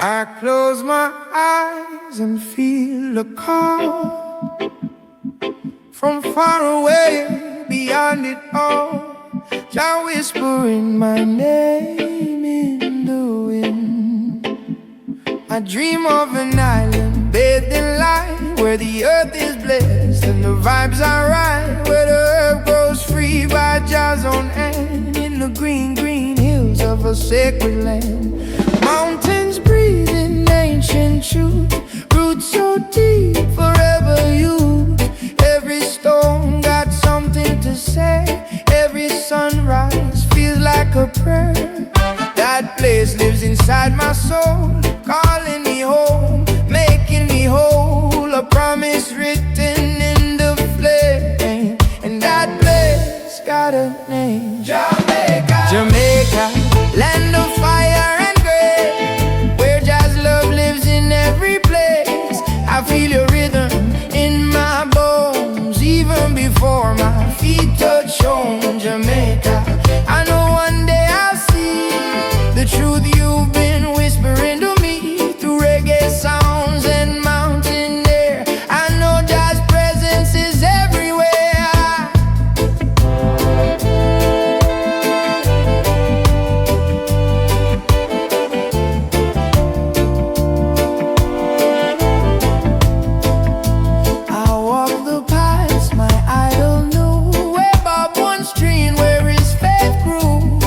I close my eyes and feel a call from far away, beyond it all. Jah whispering my name in the wind. I dream of an island bathed in light, where the earth is blessed and the vibes are right, where the herb grows free by Jah's own hand, in the green, green hills of a sacred land. Mountains breathing ancient truth, roots so deep, forever youth. Every stone got something to say, every sunrise feels like a prayer. That place lives inside my soul, calling me home, making me whole. A promise written in the flame, and that place got a name. Jamaica, Jamaica, land of fire and grace, where Jah's love lives in every place. I feel your rhythm in my bones, even before my feet touch home. Jamaica, I know one day I'll see the truth you've been whispering to me through reggae sounds and mountain air. I know Jah's presence is everywhere. I walk the paths my idol knew, where Bob once dreamed, where his faith grew.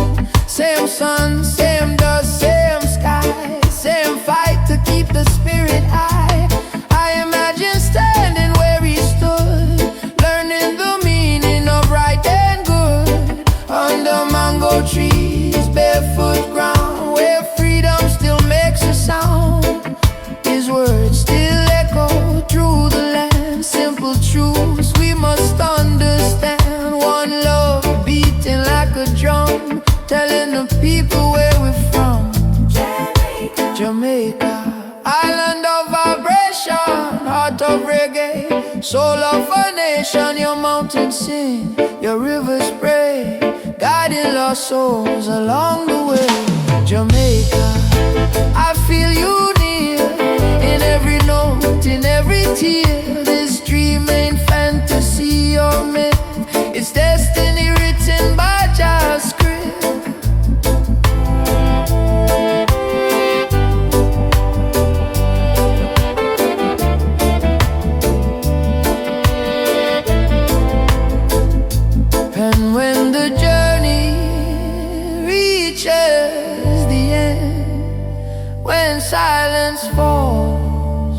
Same sun, same dust, same sky, same fight to keep the spirit high. I imagine standing where he stood, learning the meaning of right and good, under mango trees, barefoot ground, where freedom still makes a sound. His words still echo through the land, simple truths we must understand. One love beating like a drum, telling the people where we're from. Jamaica, island of vibration, heart of reggae, soul of a nation. Your mountains sing, your rivers pray, guiding lost souls along the way. Jamaica, I feel you near, in every note, in every tear. This dream ain't fantasy or myth, it's destiny written by Jah's script. And when the journey reaches the end, when silence falls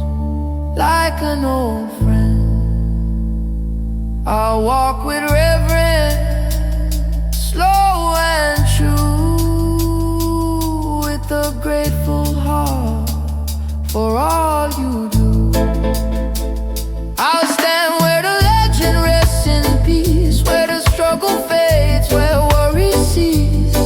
like an old friend, I'll walk with reverence, slow and true, with a grateful heart for all you do. I'll stand where the legend rests in peace, where the struggle fades, where worry cease.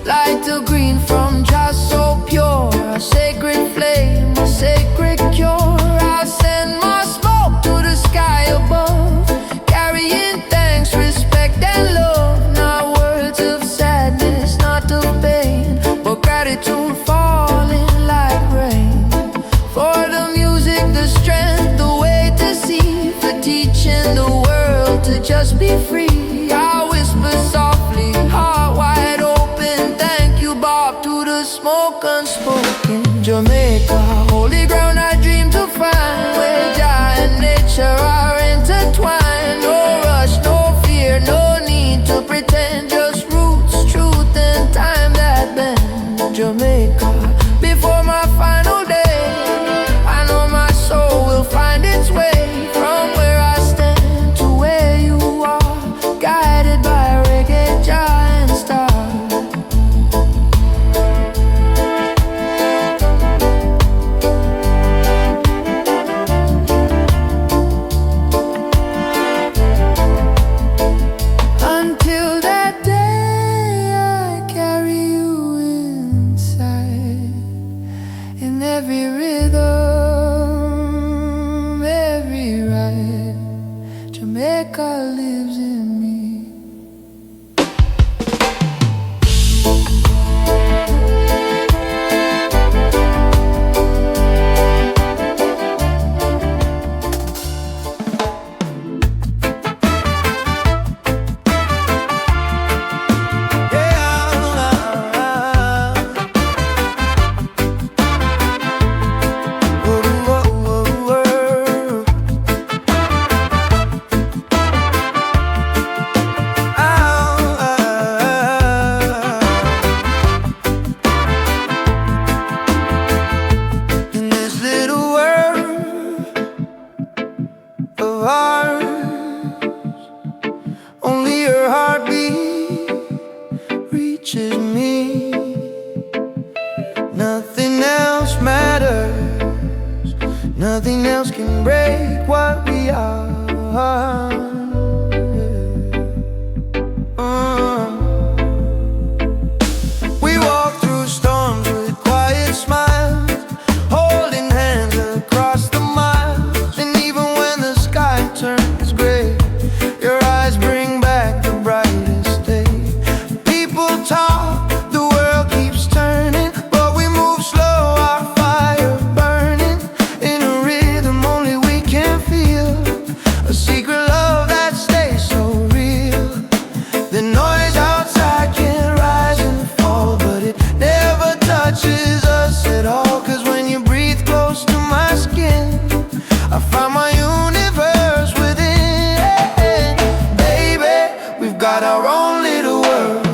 Light the green from Jah so pure, a sacred flame, a sacred cure. I'll send my smoke to the sky above, carrying thanks, respect and love. Not words of sadness, not of pain, but gratitude falling like rain. For the music, the strength, the way to see, for teaching the world to just be free. I whisper softly, heart wide open, thank you Bob, to the smoke unspoken. Jamaica, holy ground I dream to find, where Jah and nature are intertwined. No rush, no fear, no need to pretend, just roots, truth and time that bend. Jamaica, before my final day, I know my soul will find its way from where I stand to where you are, guided by reggae, Jah and star. Until that day I carry you inside, in every rhythm, every ride. Jamaica lives in me. We walk through storms with quiet smiles, holding hands across the miles. And even when the sky turns gray, your eyes bring back the brightest day. People talk, the world keeps turning, but we move slow, our fire burning in a rhythm only we can feel. A secret love that stays so real. The noise outside can rise and fall, but it never touches us at all. 'Cause when you breathe close to my skin, I find my universe within. Baby, we've got our own little world,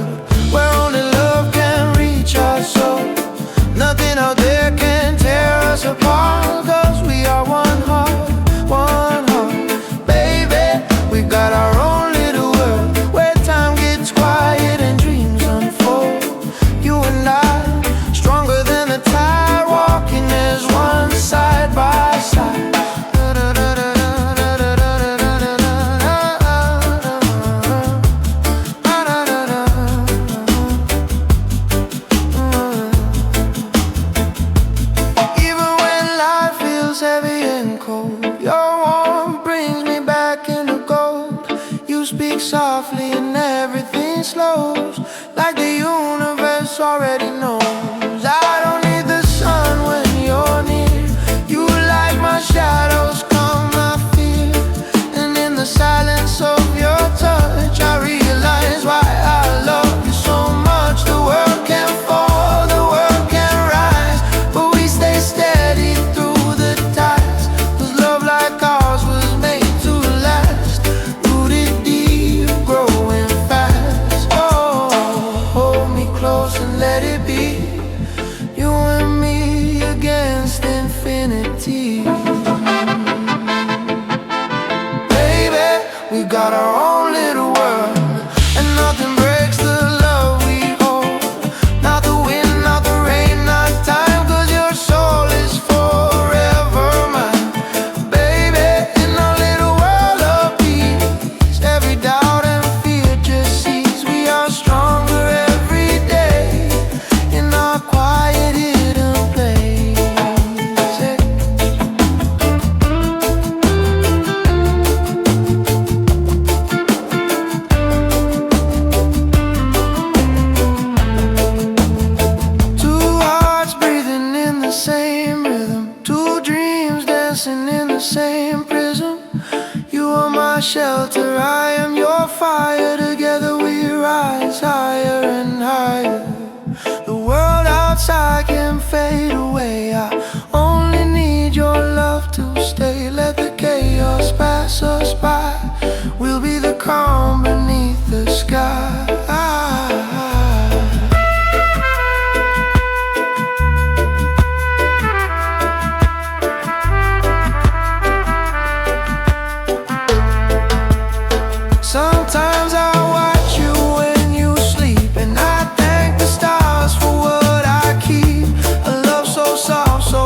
where only love can reach our soul. Nothing out there can tear us apart, 'cause we are one heart, one heart. Baby, we've got our own little world, where time gets quiet and dreams unfold. You and I, stronger than the tide, walking as one side by side. Even when life feels heavy and cold, your warmth brings me back into gold. You speak softly and everything slows, like the universe already knows. I don't need the sun when you're near. You light my shadows, calm my fear. And in the silence of your touch, I realize why I love you so much. The world can fall, the world can rise, but we stay steady through the tides. 'Cause love like ours was made to last, rooted deep, growing fast. Oh, hold me close and let it be, you and me against infinity. Baby, we got our own little world, and nothing breaks the love we hold. Not the wind, not the rain, not time, 'cause your soul is forever mine. Baby, in our little world of peace, every doubt and fear just cease. We are stronger every day in our quiet hidden place. Two hearts breathing in the same rhythm, two dreams dancing in the same prism. You are my shelter, I am your fire. Together we rise higher and higher. The world outside can fade away, I only need your love to stay. Let the chaos pass us by, we'll be the calm beneath the sky. Sometimes I watch you when you sleep, and I thank the stars for what I keep. A love so soft, so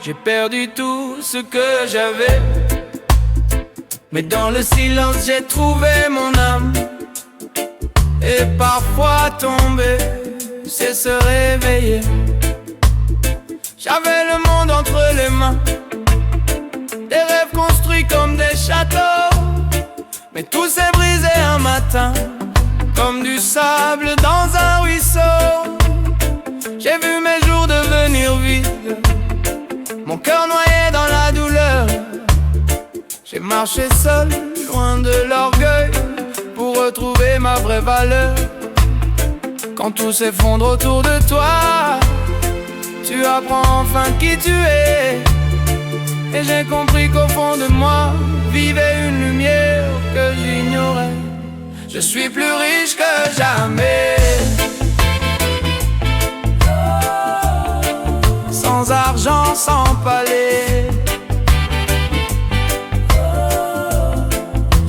j'ai perdu tout ce que j'avais. Mais dans le silence j'ai trouvé mon âme. Et parfois tomber, c'est se réveiller. J'avais le monde entre les mains, des rêves construits comme des châteaux. Mais tout s'est brisé un matin, comme du sable dans un ruisseau. J'ai vu mes jours devenir vides, mon cœur noyé dans la douleur. J'ai marché seul, loin de l'orgueil, pour retrouver ma vraie valeur. Quand tout s'effondre autour de toi, tu apprends enfin qui tu es. Et j'ai compris qu'au fond de moi vivait une lumière que j'ignorais. Je suis plus riche que jamais, sans argent, sans palais.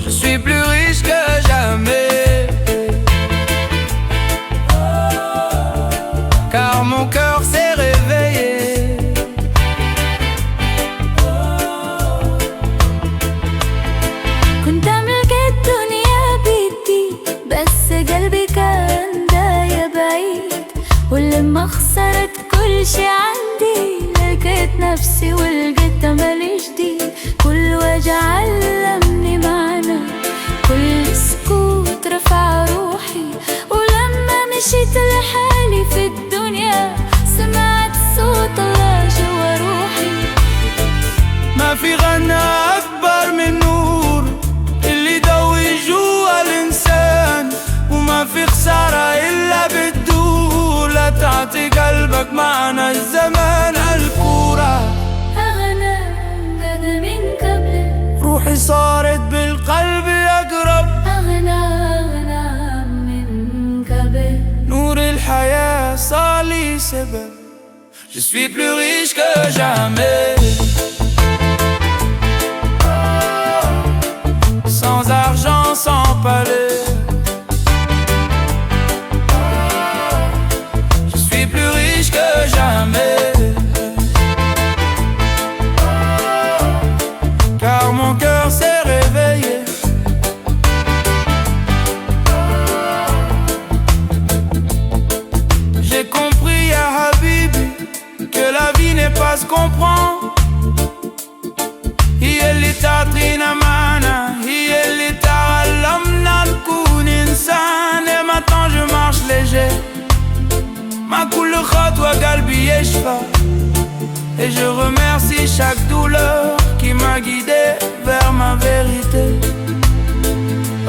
Je suis plus riche que jamais, car mon cœur s'est réveillé. كنت أملك الدنيا بيدي، بس قلبي كان دايب بعيد. ولما خسرت كل شي عندي، لقيت نفسي ولقيت أمل جديد. كل وجع علمني معنى، كل سكوت رفع روحي. ولما مشيت لحالي في الدنيا، سمعت صوت الله جوا روحي. ما في غنى أكبر من نور اللي يضوي جوا الإنسان. وما في خسارة إلا بتدور، لا تعطي قلبك معنى الزمان. الكورة أغنى من قبل، روحي صارت بالقلب أقرب. أغنى من قبل، نور الحياة صار لي سبب. Je suis plus riche que jamais, sans argent, sans palais. Je suis plus riche que jamais, car mon cœur s'est réveillé. J'ai compris, ya Habibi, que la vie n'est pas ce qu'on prend. هي اللي تعطينا معنى، هي اللي تعلمنا نكون إنسان. Et maintenant je marche léger، مع كل خطوة قلبي يشفى. Et je remercie chaque douleur qui m'a guidé vers ma vérité.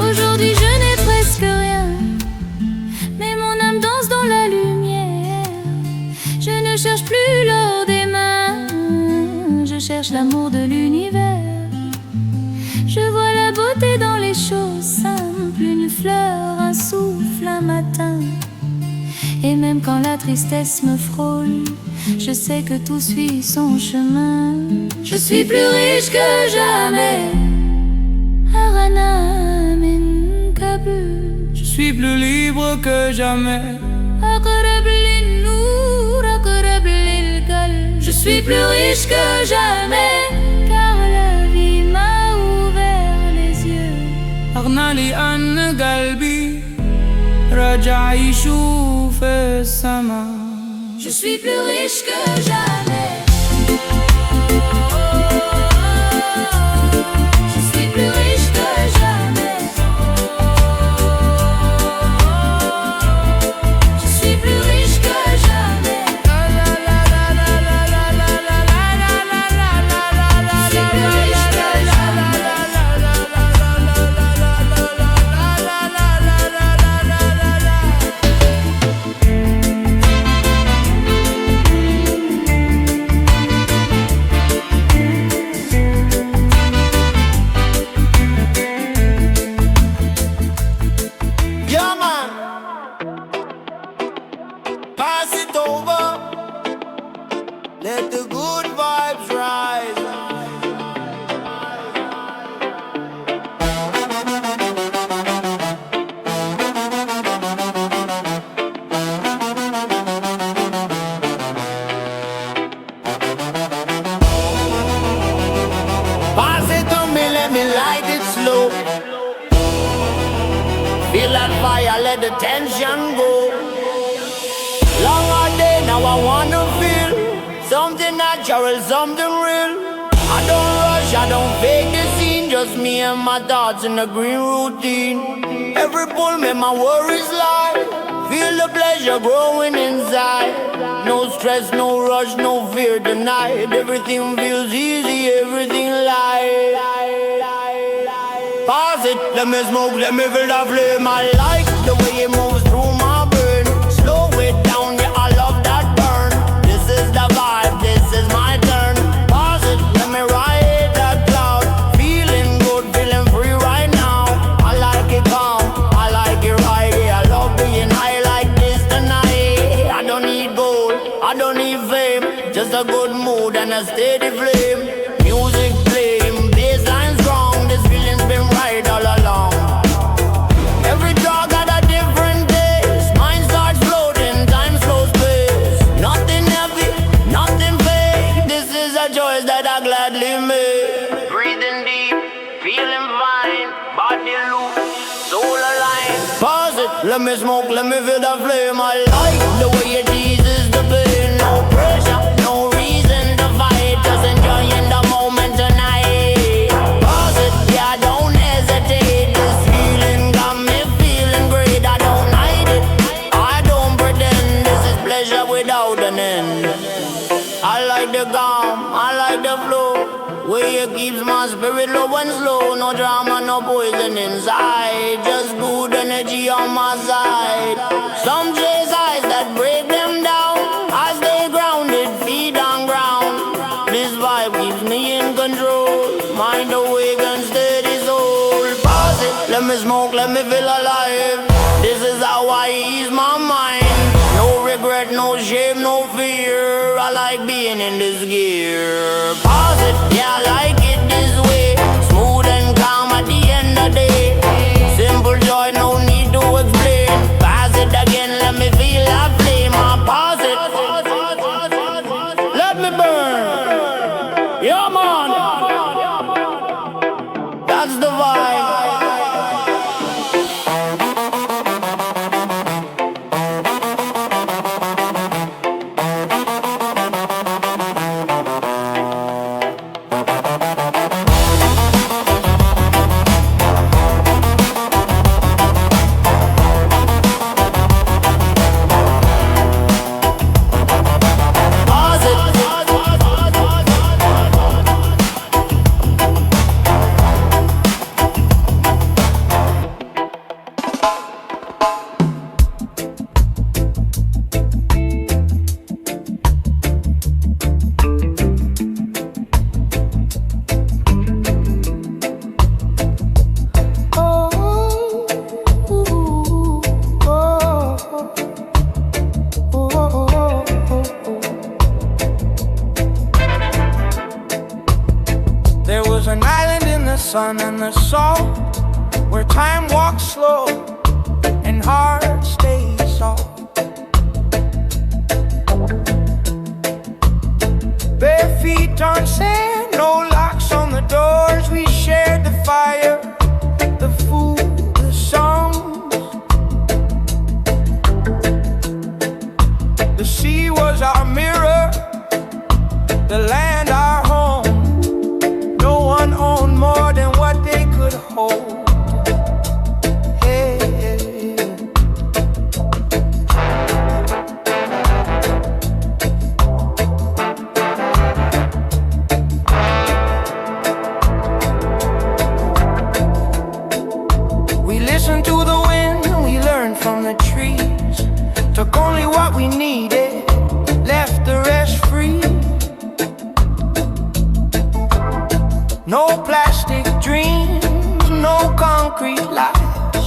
Aujourd'hui je n'ai presque rien, mais mon âme danse dans la lumière. Je ne cherche plus l'or des mains, je cherche l'amour de l'univers. Je vois la beauté dans les choses simples, une fleur, un souffle, un matin. Et même quand la tristesse me frôle, je sais que tout suit son chemin. Je suis plus riche que jamais, أغنى من قبل. Je suis plus libre que jamais, أقرب للنور، أقرب للقلب. Je suis plus riche que jamais, car la vie m'a ouvert les yeux. أغنى لأن قلبي رجع يشوف السما. Je suis plus riche que jamais. Je suis plus riche que jamais. Je suis plus riche que jamais. let the tension go. Long hard day, now I wanna feel something natural, something real. I don't rush, I don't fake the scene, just me and my thoughts in the green routine. Every pull make my worries lie. Feel the pleasure growing inside. No stress, no rush, no fear denied. Everything feels easy, everything light. Pause it, let me smoke, let me feel the flame. I like the way it moves through my brain. Slow it down, yeah, I love that burn. This is the vibe, this is my turn. Pause it, let me ride that cloud. Feeling good, feeling free right now. I like it calm, I like it right. Yeah, I love being high like this tonight. I don't need gold, I don't need fame. Just a good mood and a steady flame. Music playing, bassline strong. This feeling's been right all along. Every draw got a different taste. Mind starts floating, time slows pace. Nothing heavy, nothing fake. This is a choice that I gladly make. Breathing deep, feeling fine. Body loose, soul aligned. Pause it, let me smoke, let me feel the flame. I like the way it eases the pain. No pressure, no reason to fight. Just enjoying the moment tonight. Pause it, yeah, don't hesitate. This feeling got me feeling great. I don't hide it, I don't pretend. This is pleasure without an end. I like the calm, I like the flow. Way it keeps my spirit low and slow. No drama, no poison inside. Just good energy on my side. Some chase eyes that break them down. I stay grounded, feet on ground. This vibe keeps me in control. Mind awake and steady soul. Pause it, let me smoke, let me feel alive. This is how I ease my mind. No regret, no shame, no fear. I like being in this gear. Pause it, yeah, I like it this way. Smooth and calm at the end of the day. Simple joy, no need to explain. Pass it again, let me feel that flame. I pause it, let me burn. Yeah, man, that's the vibe. There was an island in the sun and the salt, where time walks slow and heart stays soft. Bare feet on sand, no locks on the doors. We shared the fire, the food, the songs. The sea was our mirror, the land our home. No one owned more than what they could hold. Hey, hey. We listened to the wind, we learned from the trees. Took only what we needed, left the rest free. No plastic dreams, no concrete lies.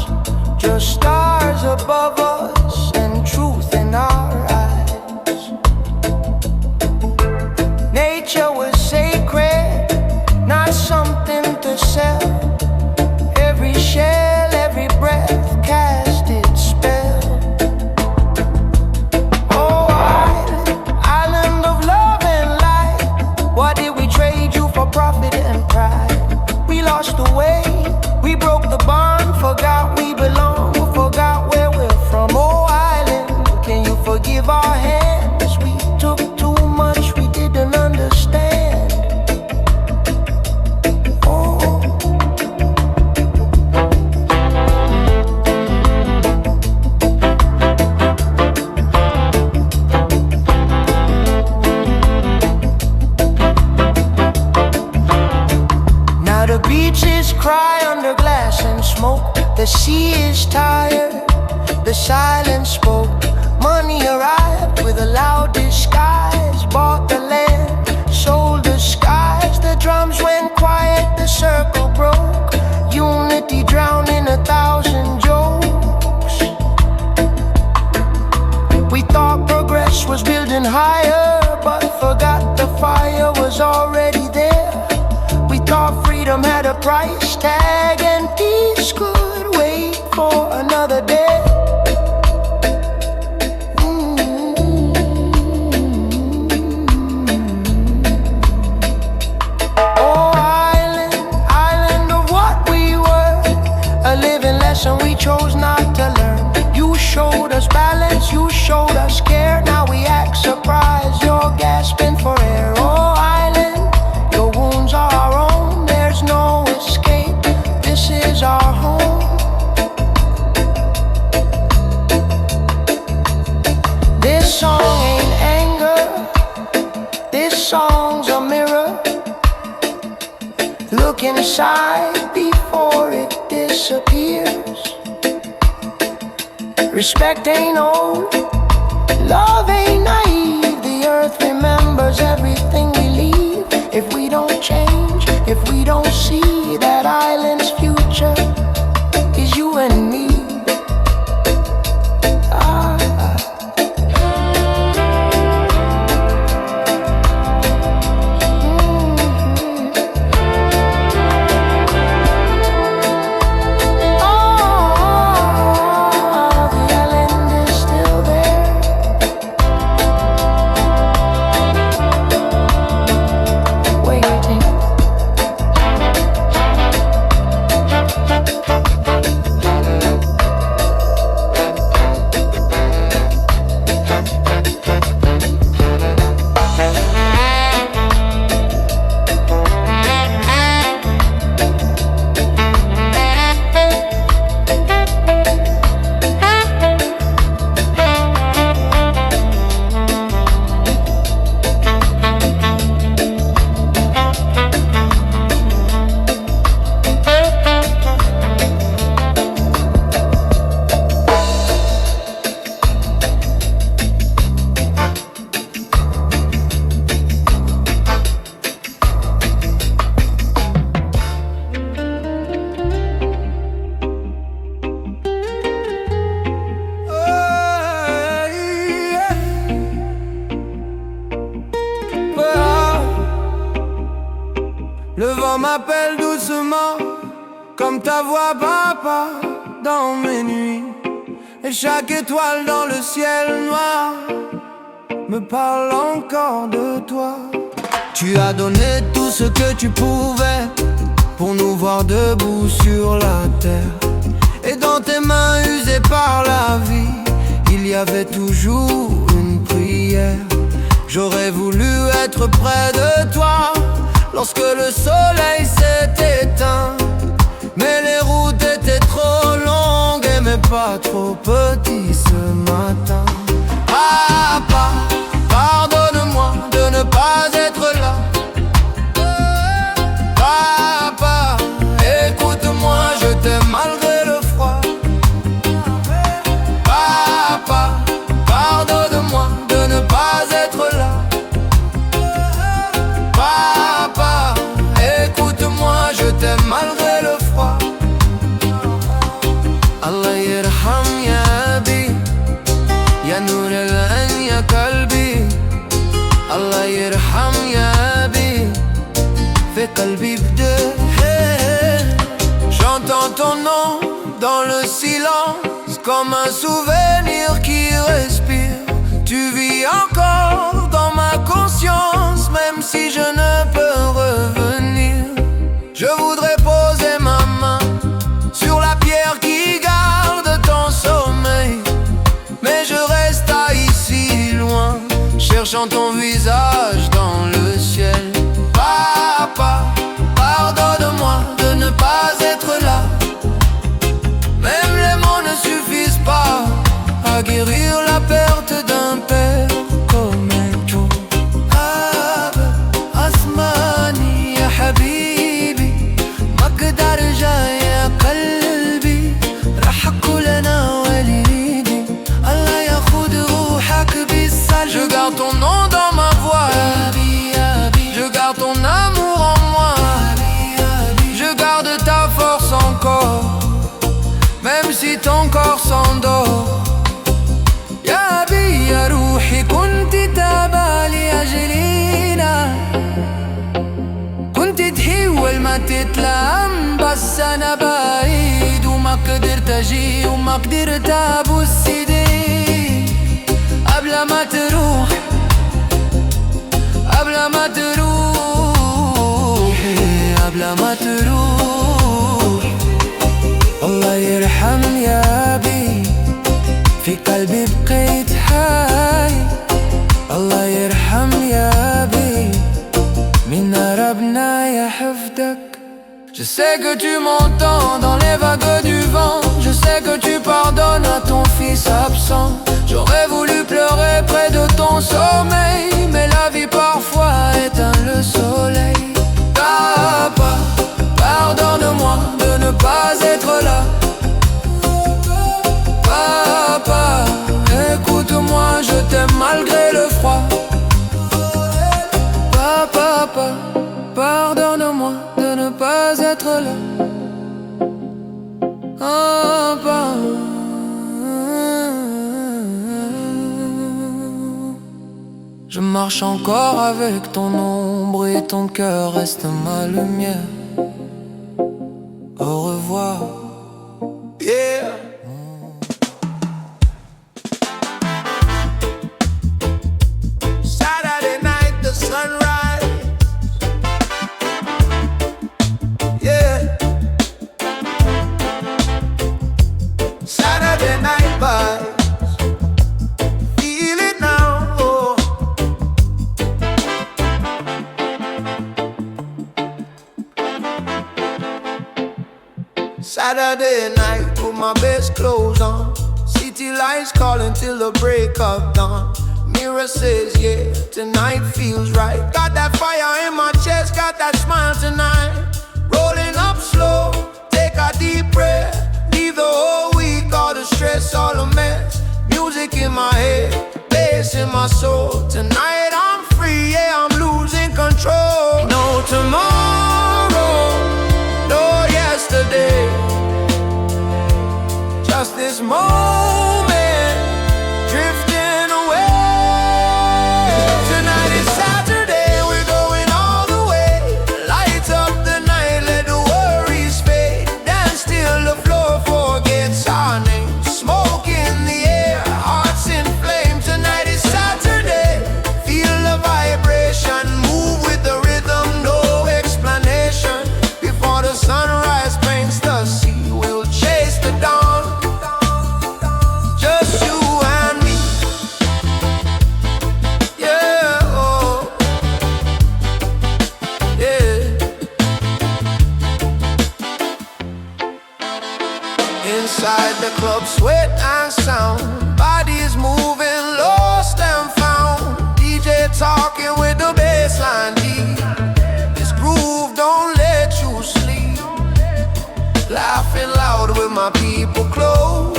Just stars above us and truth in our eyes. Nature was sacred, not something to sell. Every shell, every breath cast its spell. Oh, island of love and light. What did we trade you for profit and pride? We lost the way, we broke the bond, forgot we belong, forgot where we The beaches cry under glass and smoke. The sea is tired, the silence spoke. Money arrived with a loud disguise. Bought the land, sold the skies. The drums went quiet, the circle broke. Unity drowned in 1,000 jokes. We thought progress was building higher, but forgot the fire was already there. We thought freedom had a price tag, and peace could wait for another day. And we chose not to learn. You showed us balance, you showed us care. Now we act surprised, you're gasping for air. Oh island, your wounds are our own. There's no escape, this is our home. This song ain't anger, this song's a mirror. Look inside before it disappears. Respect ain't old, love ain't naive. The earth remembers everything we leave. If we don't change, if we don't see that island's future is you and me. Le vent m'appelle doucement, comme ta voix papa, dans mes nuits. Et chaque étoile dans le ciel noir me parle encore de toi. Tu as donné tout ce que tu pouvais pour nous voir debout sur la terre. Et dans tes mains usées par la vie, il y avait toujours une prière. J'aurais voulu être près de toi lorsque le soleil s'est éteint. Mais les routes étaient trop longues et mes pas trop petits ce matin. Papa, pardonne-moi de ne pas être là. Papa, écoute-moi, je t'aime malgré le froid. Papa, pardonne-moi de ne pas être là. Papa, écoute-moi, je t'aime malgré le froid. Allah yirham ya abi, ya nour al-ain ya qalbi. Allah yirham ya abi, fi qalbi bda. J'entends ton nom dans le silence, comme un souvenir qui respire. Tu vis encore dans ma conscience, même si je ne peux revenir. Je voudrais poser ma main sur la pierre qui garde ton sommeil, mais je reste ici loin, cherchant ton visage dans le ciel. Papa, pardonne-moi de ne pas être là. Même les mots ne suffisent pas à guérir la perte d'un père comme toi. Asmani ya habibi, يتلام بس أنا بعيد وما قدرت أجي وما قدرت أبوس إيديك قبل ما تروح قبل ما تروح قبل ما تروح الله يرحم يا أبي في قلبي بقيت حي الله يرحم يا أبي من ربنا يحفظك. Je sais que tu m'entends dans les vagues du vent. Je sais que tu pardonnes à ton fils absent. J'aurais voulu pleurer près de ton sommeil, mais la vie parfois éteint le soleil. Papa, pardonne-moi de ne pas être là. Papa, écoute-moi, je t'aime malgré le froid. Papa, pardonne-moi de ne pas être là. Papa. Je marche encore avec ton ombre et ton cœur reste ma lumière. Au revoir. Yeah. Saturday night, the sunrise. Yeah. Saturday night vibes. Feel it now. Oh. Saturday night, put my best clothes on. City lights calling till the break of dawn. Mirror says, yeah, tonight feels right. Got that fire in my chest, got that smile tonight. Rolling up slow, take a deep breath. Leave the whole week, all the stress, all the mess. Music in my head, bass in my soul. Tonight I'm free, yeah, I'm losing control. No tomorrow, no yesterday. Just this moment, drifting away. Tonight is Saturday, we're going all the way. Light up the night, let the worries fade. Dance till the floor forgets our name. Smoke in the air, hearts in flame. Tonight is Saturday, feel the vibration. Move with the rhythm, no explanation. Before the sunrise paints the sea, we'll chase the dawn. Just you and me. Yeah, oh. Yeah. Inside the club, sweat and sound. Bodies moving, lost and found. DJ talking with the bassline deep. This groove don't let you sleep. Laughing loud with my people close.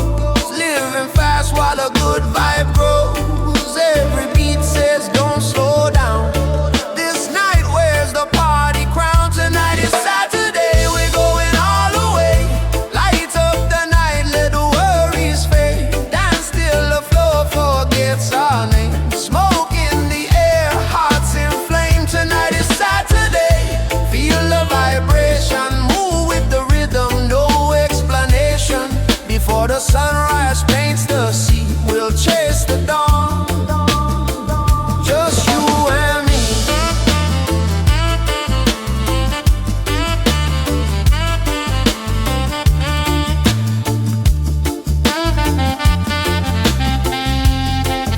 Living fast while a good vibe grows. Every beat says don't slow down. This night wears the party crown. Tonight is Saturday, we're going all the way. Light up the night, let the worries fade. Dance till the floor forgets our name. Smoke in the air, hearts in flame. Tonight is Saturday, feel the vibration. Move with the rhythm, no explanation. Before the sunrise paints the sea, we'll chase the dawn. Just you and me.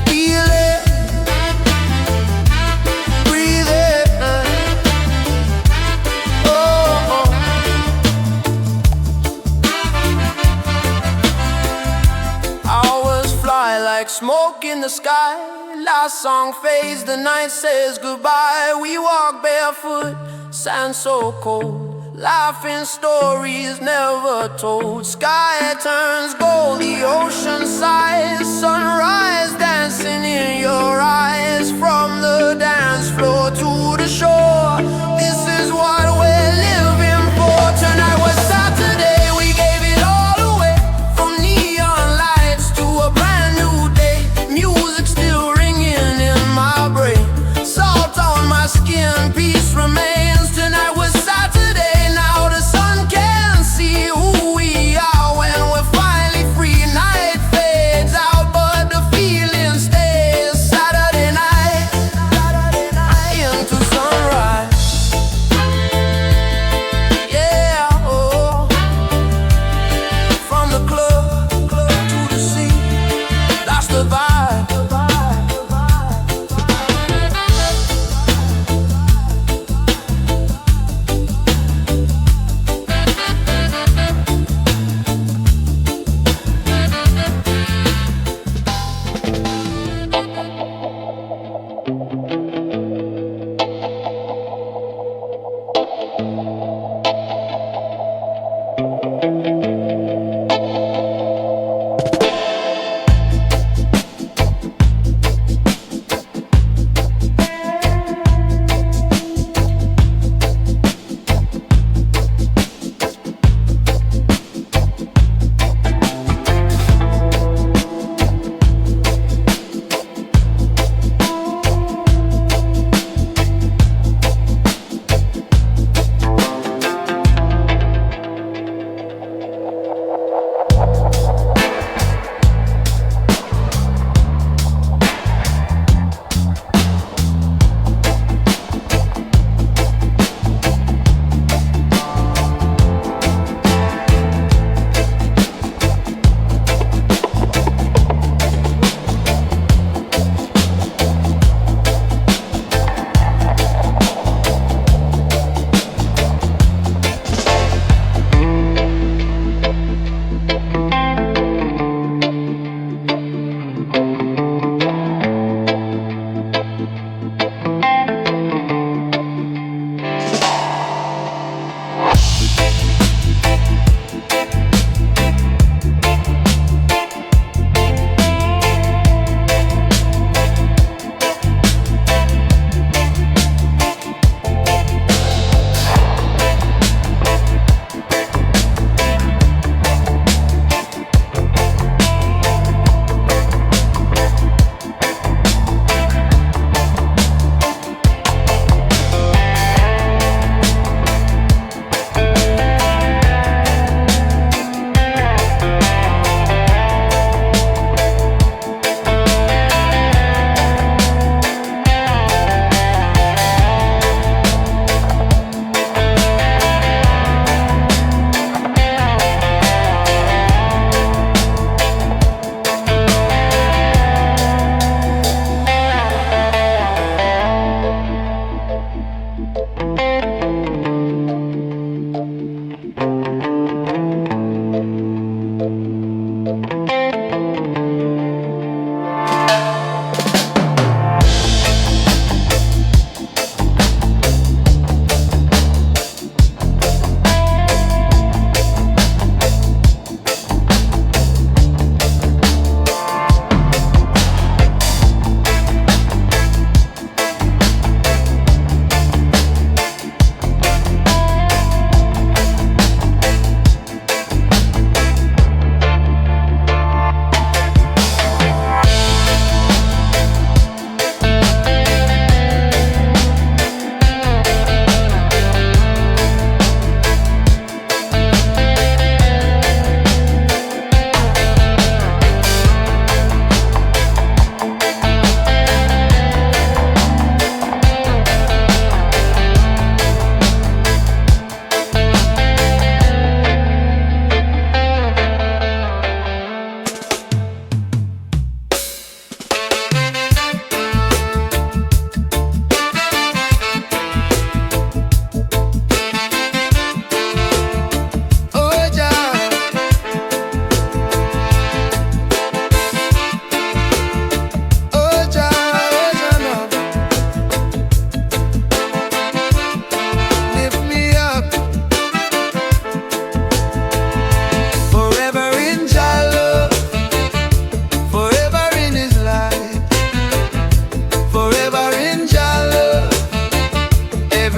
Feel it, breathe it. Oh, oh. Hours fly like smoke in the sky. Last song fades, the night says goodbye. We walk barefoot, sand so cold. Laughing stories never told. Sky turns gold, the ocean sighs. Sunrise dancing in your eyes. From the dance floor to the shore, this is what we're living for. Tonight was Saturday, we gave it all away. From neon lights to a brand new day. Music still ringing in my brain. Salt on my skin, peace remains. Tonight was Saturday, now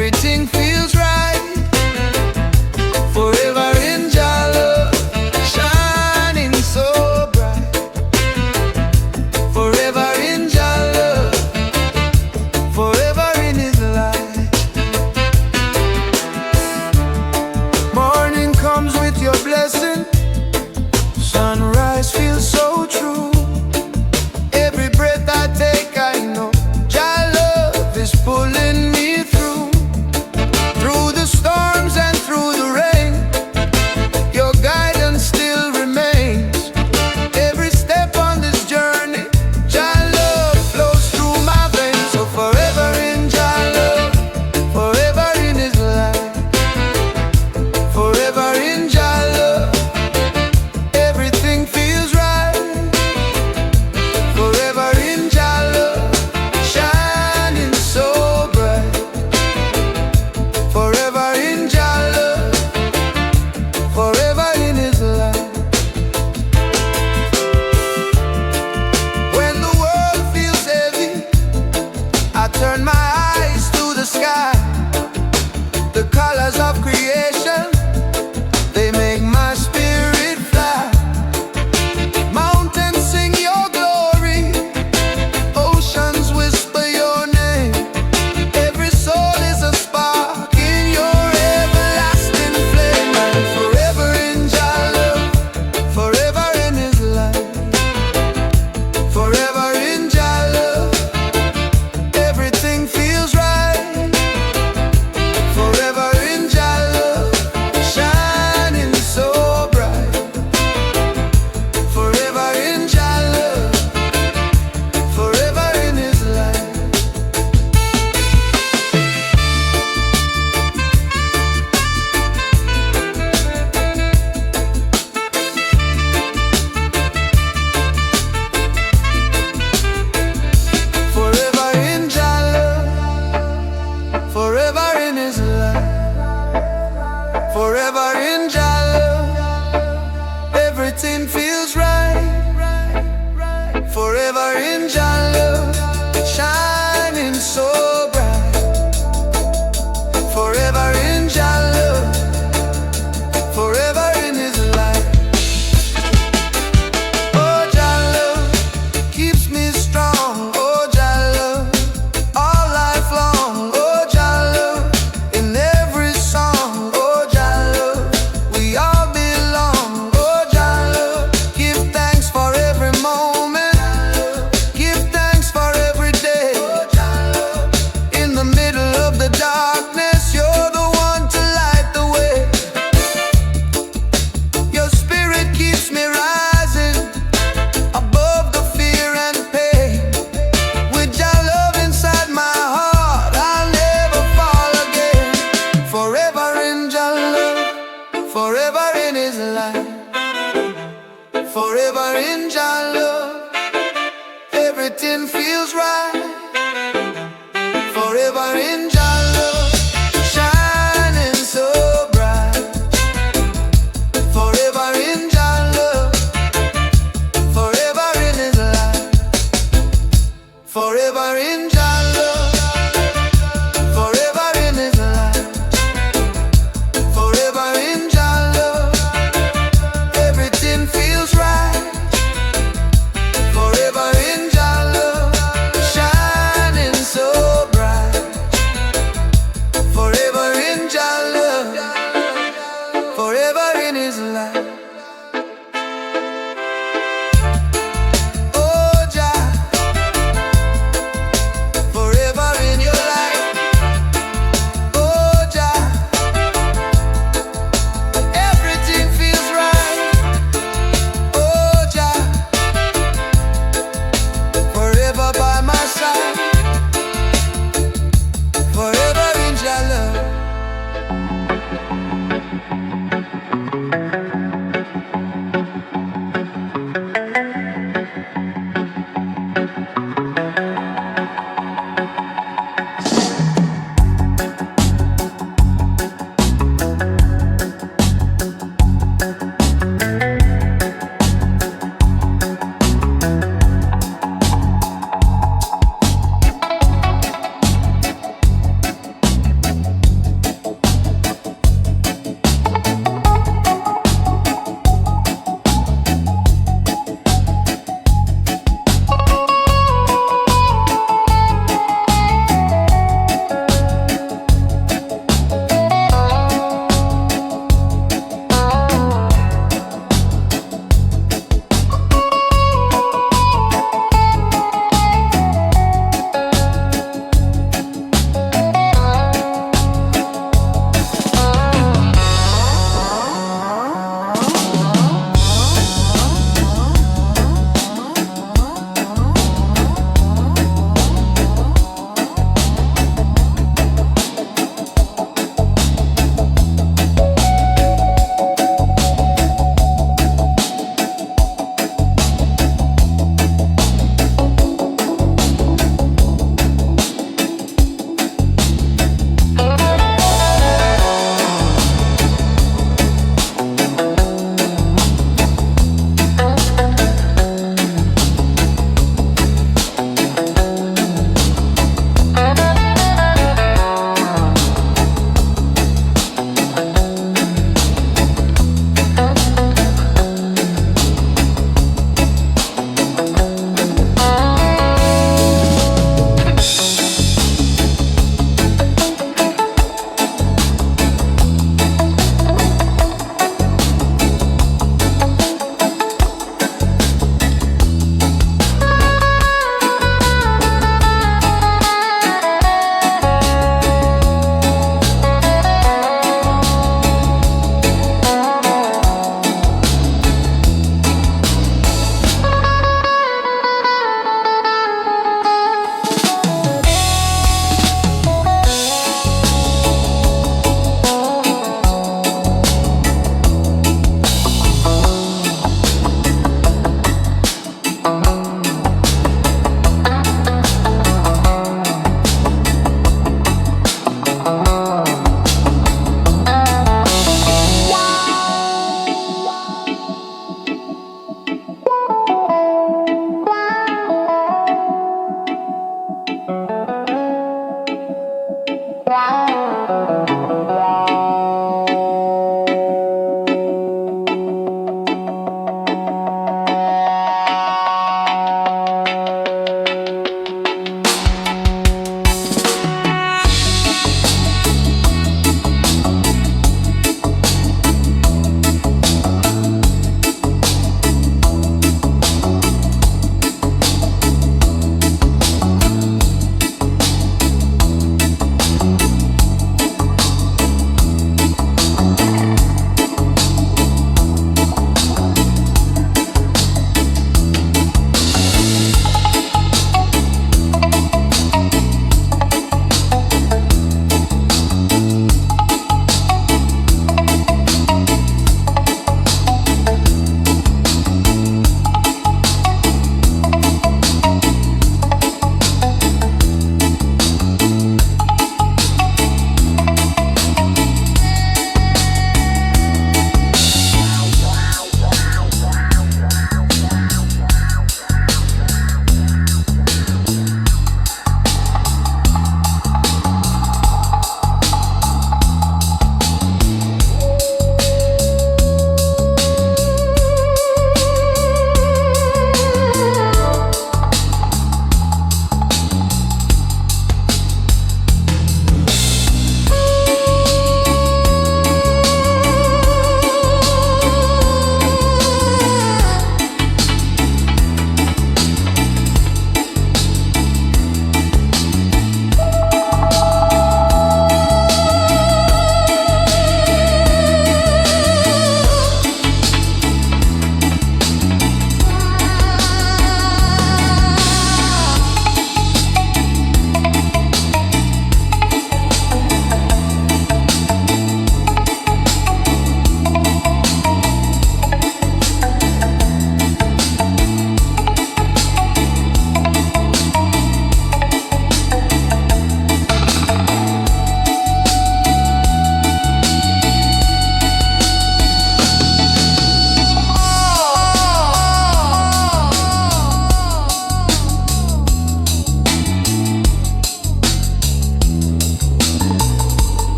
everything feels right. Forever in Jah love, shining so bright. Forever in Jah love, forever in His light. Morning comes with your blessing, sunrise feels so true. Every breath I take I know Jah love is pulling me through. Through the storms and through the rain, your guidance still remains. Every step on this journey, Jah love flows through my veins. So forever in Jah love, forever in His light. Forever in Jah love, everything feels right. Forever in Jah love, shining so bright. Forever in Jah love, forever in His light. When the world feels heavy, I turn my eyes to the sky. The colors of creation, they make my spirit fly. Mountains sing your glory, oceans whisper your name. Every soul is a spark in your everlasting flame. And forever in Jah love, forever in His light. Forever in Jah love, everything feels right. Forever in Jah love, shining so bright. Forever in Jah love, forever in His light. Forever in Jah love, forever in His light. Forever in Jah love, everything feels right. Forever in Jah love, shining so bright. Forever in Jah love, forever in His light. Oh Jah love keeps me strong. Oh Jah love, all life long. Oh Jah love, in every song. Oh Jah love,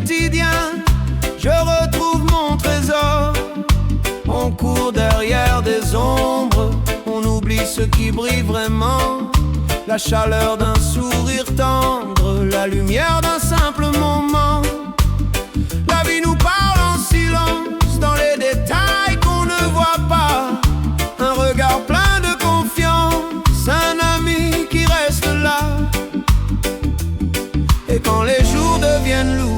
quotidien, je retrouve mon trésor. On court derrière des ombres, on oublie ce qui brille vraiment. La chaleur d'un sourire tendre, la lumière d'un simple moment. La vie nous parle en silence, dans les détails qu'on ne voit pas. Un regard plein de confiance, un ami qui reste là. Et quand les jours deviennent lourds,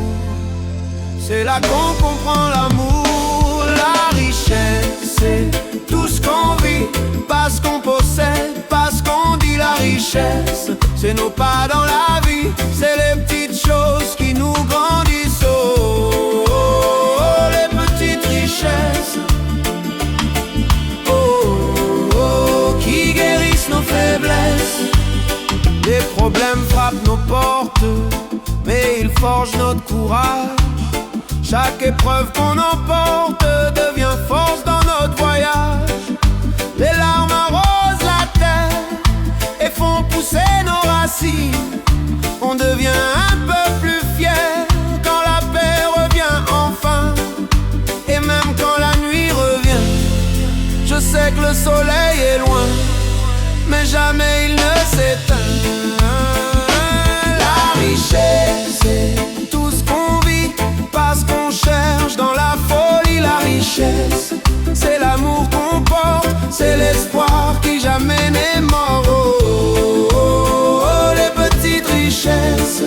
c'est là qu'on comprend l'amour. La richesse, c'est tout ce qu'on vit, pas ce qu'on possède, pas ce qu'on dit. La richesse, c'est nos pas dans la vie, c'est les petites choses qui nous grandissent. Oh, oh, oh, les petites richesses, oh, oh, oh, qui guérissent nos faiblesses. Les problèmes frappent nos portes, mais ils forgent notre courage. Chaque épreuve qu'on emporte devient force dans notre voyage. Les larmes arrosent la terre et font pousser nos racines. On devient un peu plus fier quand la paix revient enfin. Et même quand la nuit revient, je sais que le soleil est loin, mais jamais il ne s'éteint. La richesse, c'est tout ce qu'on vit, pas ce qu'on cherche dans la folie. La richesse, c'est l'amour qu'on porte, c'est l'espoir qui jamais n'est mort. Oh, oh, oh, oh, les petites richesses,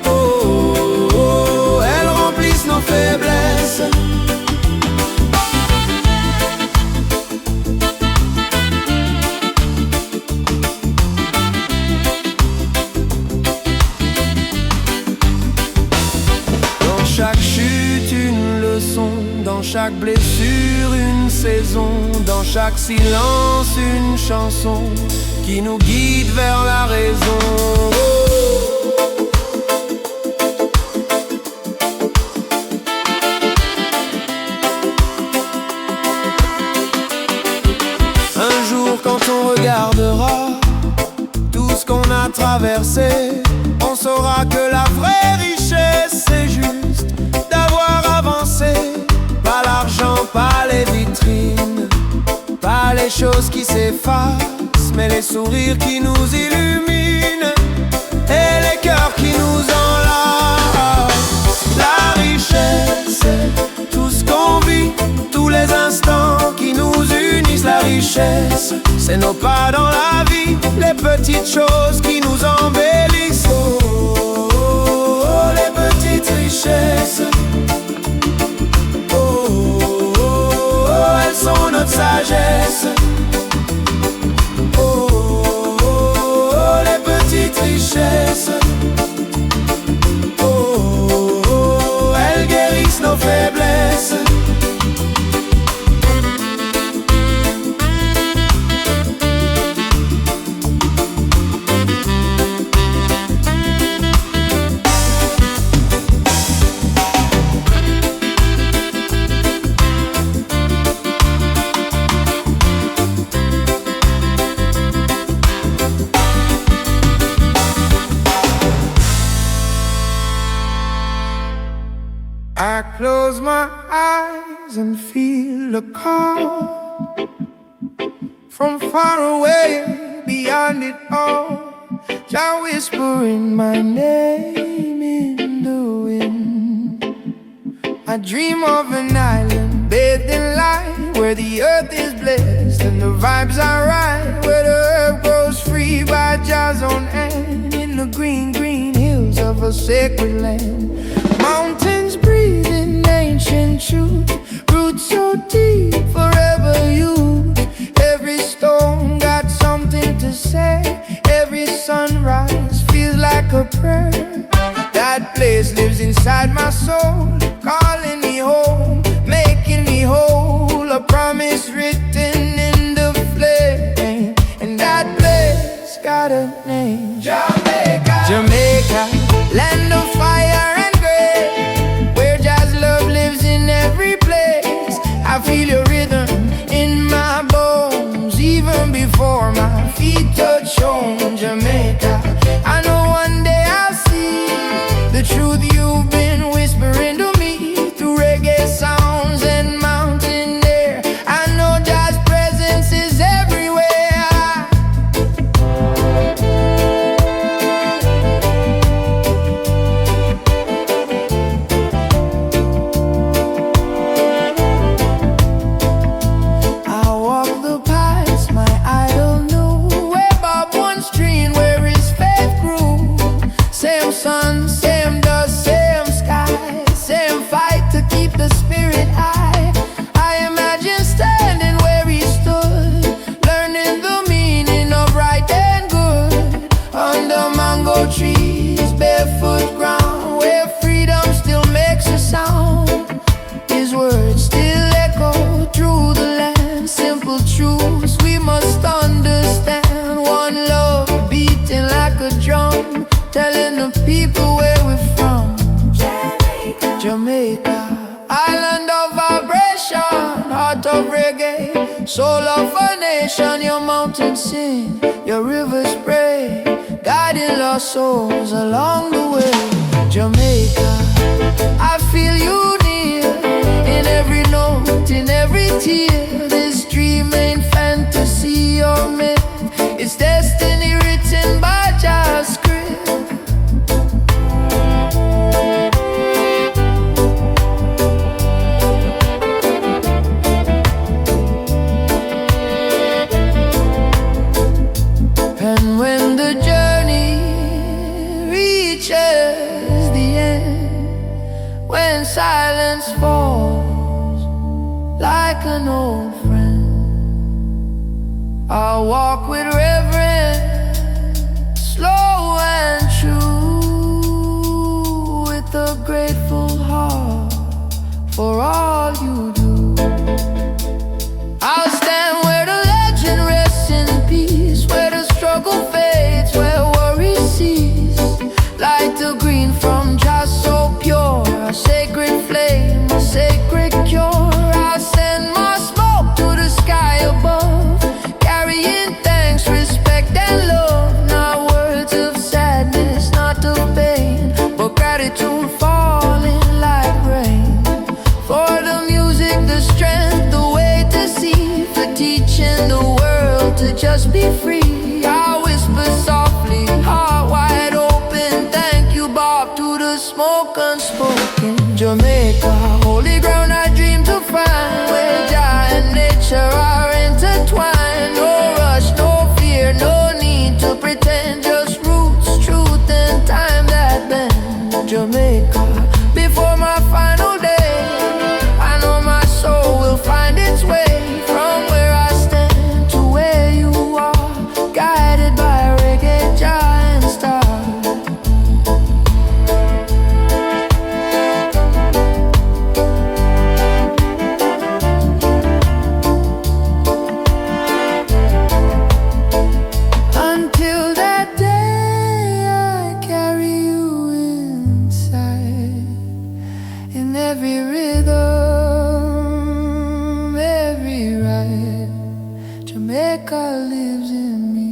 oh, oh, oh, elles remplissent nos faiblesses. Chaque chute, une leçon. Dans chaque blessure, une saison. Dans chaque silence, une chanson qui nous guide vers la raison. Un jour, quand on regardera tout ce qu'on a traversé, on saura que la vraie richesse, c'est juste d'avoir avancé. Pas l'argent, pas les vitrines, pas les choses qui s'effacent, mais les sourires qui nous illuminent et les cœurs qui nous enlacent. La richesse, c'est tout ce qu'on vit, tous les instants qui nous unissent. La richesse, c'est nos pas dans la vie, les petites choses qui nous embellissent. Oh, oh, oh, oh, les petites richesses, oh, oh, oh, oh, elles sont notre sagesse. Oh, oh, oh, oh, les petites richesses, oh, oh, oh, elles guérissent nos faiblesses. I close my eyes and feel a call from far away, beyond it all. Jah whispering my name in the wind. I dream of an island bathed in light, where the earth is blessed and the vibes are right, where the herb grows free by Jah's own hand, in the green, green hills of a sacred land. Mountains breathing ancient truth, roots so deep, forever you. Every stone got something to say, every sunrise feels like a prayer. That place lives inside my soul, calling me home, making me whole. A promise written in the flame, and that place got a name. Jamaica, Jamaica, land of fire and grace, where Jah's love lives in every place. I feel your rhythm in my bones, even before my feet touch home. Jamaica, I know one day I'll see the truth. reggae. Soul of a nation, your mountains sing, your rivers pray, guiding lost souls along the way. Jamaica, I feel you near, in every note, in every tear. This dream ain't fantasy or myth, it's destiny written by God's script. And when the journey reaches the end, when silence falls like an old friend, I'll walk with reverence, slow and true, with a grateful heart for all you do. I'll stand where the legend rests in peace, where the struggle fades, where worry cease, like the green from just so pure, a sacred flame, a sacred cure. I'll send my smoke to the sky above, carrying thanks, respect and love. Not words of sadness, not of pain, but gratitude falling like rain. For the music, the strength, the way to see, for teaching the world to just be free. I whisper softly, heart wide open, thank you Bob, to the smoke unspoken. Jamaica, holy ground I dream to find, where Jah and nature are intertwined. No rush, no fear, no need to pretend, just roots, truth and time that bend. Jamaica, before my final day, I know my soul will find its way from where I stand to where you are, guided by reggae, Jah and star. Until that day I carry you inside, in every rhythm, every ride. Jamaica lives in me.